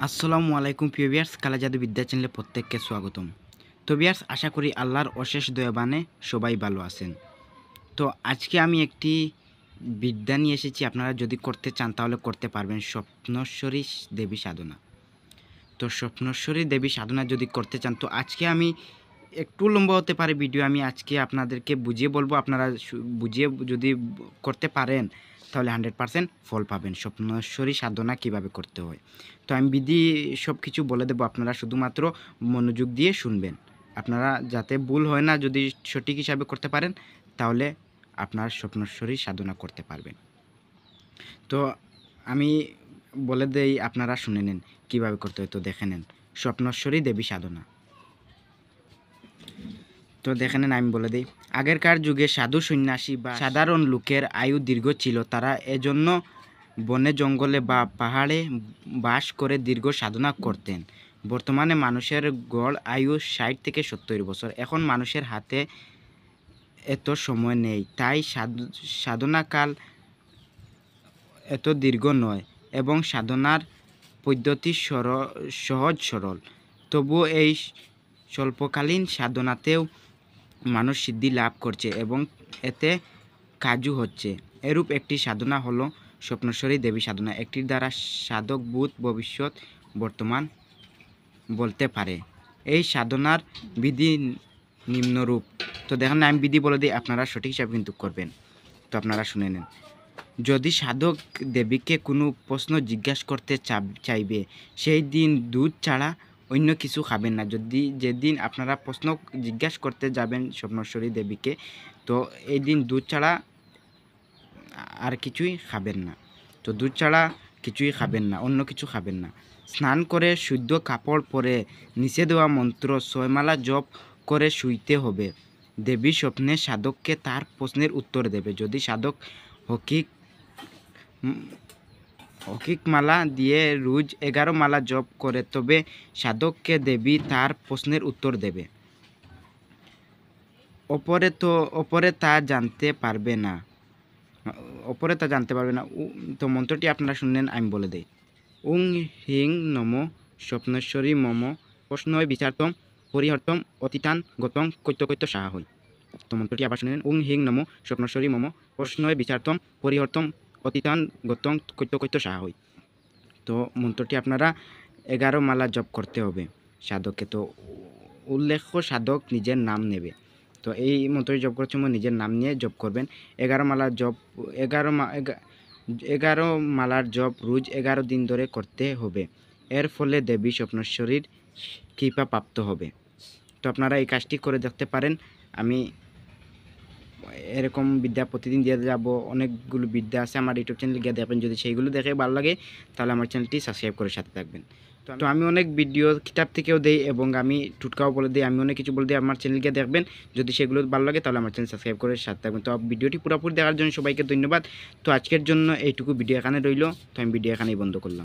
আসসালামু আলাইকুম প্রিয় ভিউয়ার্স, কালা জাদু বিদ্যা চ্যানেলে প্রত্যেককে স্বাগতম। তো ভিউয়ার্স, আশা করি আল্লাহর অশেষ দয়াবানে সবাই ভালো আছেন। তো আজকে আমি একটি বিদ্যা নিয়ে এসেছি, আপনারা যদি করতে চান তাহলে করতে পারবেন। স্বপ্নেশ্বরী দেবী সাধনা। তো স্বপ্নেশ্বরী দেবী সাধনা যদি করতে চান, তো আজকে আমি একটু লম্বা হতে পারে ভিডিও, আমি আজকে আপনাদেরকে বুঝিয়ে বলবো। আপনারা বুঝিয়ে যদি করতে পারেন তাহলে 100% ফল পাবেন। স্বপ্নেশ্বরী সাধনা কিভাবে করতে হয়, তো আমি বিধি সব কিছু বলে দেবো, আপনারা শুধুমাত্র মনোযোগ দিয়ে শুনবেন। আপনারা যাতে ভুল হয় না, যদি সঠিক হিসাবে করতে পারেন তাহলে আপনার স্বপ্নেশ্বরী সাধনা করতে পারবেন। তো আমি বলে দেই, আপনারা শুনে নেন কীভাবে করতে হয়। তো দেখে নেন স্বপ্নেশ্বরী দেবী সাধনা। তো দেখে নেন, আমি বলে দিই। আগেরকার যুগে সাধু সন্ন্যাসী বা সাধারণ লোকের আয়ু দীর্ঘ ছিল। তারা এজন্য বনে জঙ্গলে বা পাহাড়ে বাস করে দীর্ঘ সাধনা করতেন। বর্তমানে মানুষের গড় আয়ু 60 থেকে 70 বছর। এখন মানুষের হাতে এত সময় নেই, তাই সাধনাকাল এত দীর্ঘ নয় এবং সাধনার পদ্ধতি সহজ সরল। তবুও এই স্বল্পকালীন সাধনাতেও মানুষ সিদ্ধি লাভ করছে এবং এতে কাজও হচ্ছে। এরূপ একটি সাধনা হলো স্বপ্নেশ্বরী দেবী সাধনা। একটির দ্বারা সাধক ভূত, ভবিষ্যৎ, বর্তমান বলতে পারে। এই সাধনার বিধি নিম্নরূপ। তো দেখেন, আমি বিধি বলে দিই, আপনারা সঠিক হিসাবে কিন্তু করবেন। তো আপনারা শুনে নেন। যদি সাধক দেবীকে কোনো প্রশ্ন জিজ্ঞাসা করতে চাইবে, সেই দিন দুধ ছাড়া অন্য কিছু খাবেন না। যেদিন আপনারা প্রশ্ন জিজ্ঞাসা করতে যাবেন স্বপ্নেশ্বরী দেবীকে, তো এই দিন দুধ ছাড়া আর কিছুই খাবেন না। তো দুধ ছাড়া কিছুই খাবেন না, অন্য কিছু খাবেন না। স্নান করে শুদ্ধ কাপড় পরে নিচে দেওয়া মন্ত্র 6 মালা জপ করে শুইতে হবে। দেবী স্বপ্নে সাধককে তার প্রশ্নের উত্তর দেবে। যদি সাধক হকিক মালা দিয়ে রোজ 11 মালা জপ করে, তবে সাধককে দেবী তার প্রশ্নের উত্তর দেবে। অপরে তা জানতে পারবে না। তো মন্ত্রটি আপনারা শুনলেন, আমি বলে দেই। ওং হিং নমো স্বপ্নেশ্বরী মম প্রশ্নয় বিচারতম পরিহর্তম অতিতান গতং কৈত্য সাহা হই। তো মন্ত্রটি আবার শুনলেন। ওং হিং নমো স্বপ্নেশ্বরী মম প্রশ্নয় বিচারতম পরিহর্তম অতিতান গতং কৈত্য সাহা হই। তো মন্ত্রটি আপনারা 11 মালা জপ করতে হবে সাধককে। তো উল্লেখ্য সাধক নিজের নাম নেবে। তো এই মন্ত্রটি জপ করার সময় নিজের নাম নিয়ে জপ করবেন। 11 মালার জপ 11 মালার জপ রোজ 11 দিন ধরে করতে হবে। এর ফলে দেবী স্বপ্নেশ্বরীর কৃপা প্রাপ্ত হবে। তো আপনারা এই কাজটি করে দেখতে পারেন। আমি এরকম বিদ্যা প্রতিদিন দিয়ে যাব। অনেকগুলো বিদ্যা আছে আমার ইউটিউব চ্যানেলে গিয়ে দেখবেন। যদি সেইগুলো দেখে ভালো লাগে তাহলে আমার চ্যানেলটি সাবস্ক্রাইব করে সাথে থাকবেন। তো আমি অনেক ভিডিও কিতাব থেকেও দেই এবং আমি টুটকাও বলে দিই, আমি অনেক কিছু বলে দিই। আমার চ্যানেল গিয়ে দেখবেন, যদি সেগুলো ভালো লাগে তাহলে আমার চ্যানেল সাবস্ক্রাইব করে সাথে থাকবেন। তো ভিডিওটি পুরোপুরি দেখার জন্য সবাইকে ধন্যবাদ। তো আজকের জন্য এইটুকু ভিডিও এখানে রইল। তো আমি ভিডিও এখানেই বন্ধ করলাম।